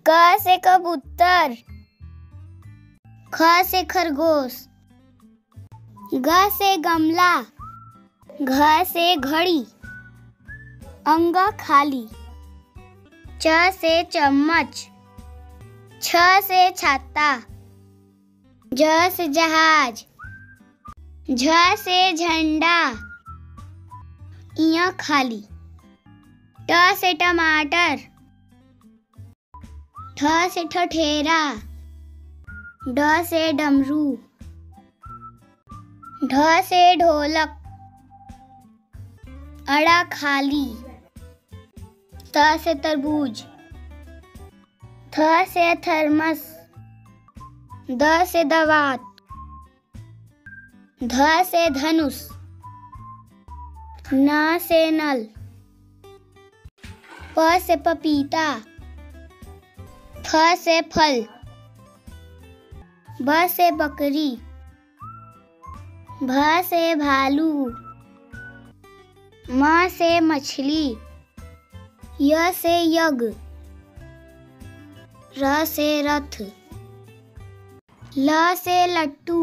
क से कबूतर, ख से खरगोश, ग से गमला, घ से घड़ी, अंग खाली, च से चम्मच, छ से छाता, ज से जहाज, झ से झंडा, इया खाली, ट से टमाटर, ठ से ठठेरा, ड से डमरू, ढ से ढोलक, अड़ा खाली, त से तरबूज, थ से थर्मस, द से दवात, ध से धनुष, न से नल, प से पपीता, फ से फल, ब से बकरी, भ से भालू, म से मछली, य से यज्ञ, र से रथ, ल से लट्टू,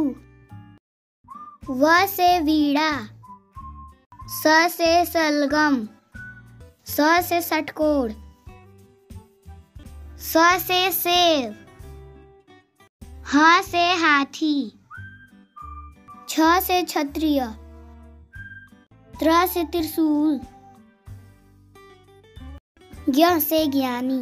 व से वीणा, स से सलगम, स से षटकोण, स से सेब, ह से हाथी, छ से क्षत्रिय, त्र से त्रिशूल, ज्ञ से ज्ञानी।